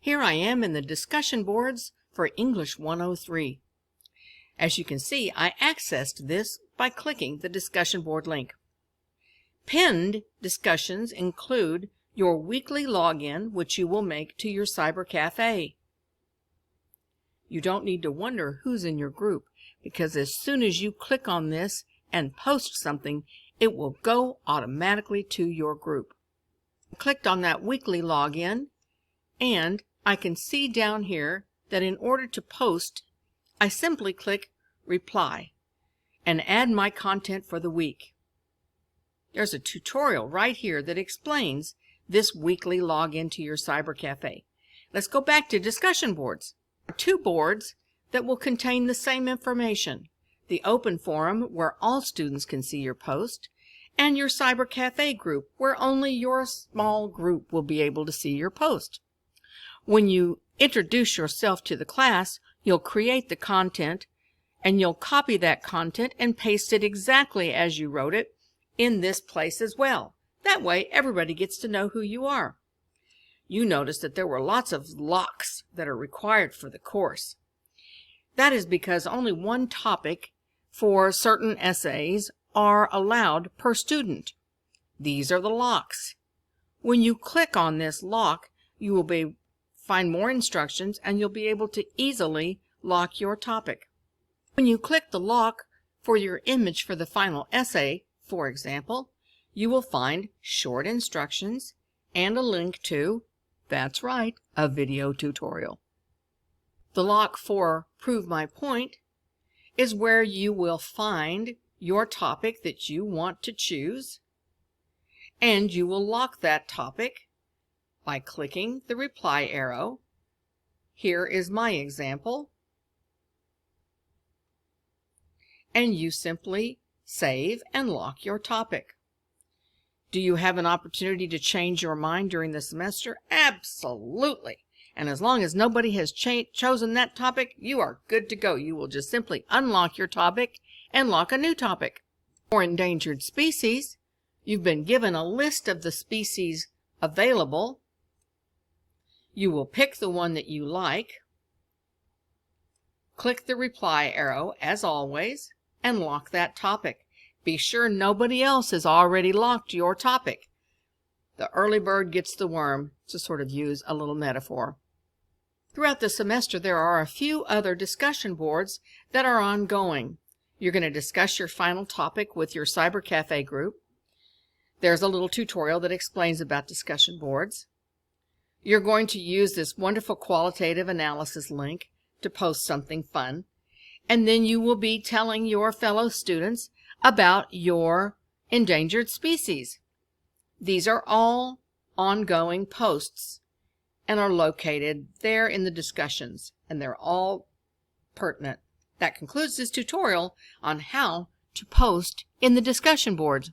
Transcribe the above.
Here I am in the discussion boards for English 103. As you can see, I accessed this by clicking the discussion board link. Pinned discussions include your weekly login, which you will make to your cyber cafe. You don't need to wonder who's in your group, because as soon as you click on this and post something, it will go automatically to your group. I clicked on that weekly login, and I can see down here that in order to post, I simply click Reply and add my content for the week. There's a tutorial right here that explains this weekly login to your cyber cafe. Let's go back to discussion boards. There are two boards that will contain the same information: the open forum, where all students can see your post, and your cyber cafe group, where only your small group will be able to see your post. When you introduce yourself to the class, you'll create the content, and you'll copy that content and paste it exactly as you wrote it in this place as well. That way everybody gets to know who you are. You notice that there were lots of locks that are required for the course. That is because only one topic for certain essays are allowed per student. These are the locks. When you click on this lock, you will find more instructions, and you'll be able to easily lock your topic. When you click the lock for your image for the final essay, for example, you will find short instructions and a link to, that's right, a video tutorial. The lock for Prove My Point is where you will find your topic that you want to choose, and you will lock that topic by clicking the reply arrow. Here is my example, and you simply save and lock your topic. Do you have an opportunity to change your mind during the semester? Absolutely. And as long as nobody has chosen that topic, you are good to go. You will just simply unlock your topic and lock a new topic. For endangered species, you've been given a list of the species available. You will pick the one that you like, click the reply arrow as always, and lock that topic. Be sure nobody else has already locked your topic. The early bird gets the worm, to sort of use a little metaphor. Throughout the semester, there are a few other discussion boards that are ongoing. You're going to discuss your final topic with your cyber cafe group. There's a little tutorial that explains about discussion boards. You're going to use this wonderful qualitative analysis link to post something fun. And then you will be telling your fellow students about your endangered species. These are all ongoing posts and are located there in the discussions, and they're all pertinent. That concludes this tutorial on how to post in the discussion boards.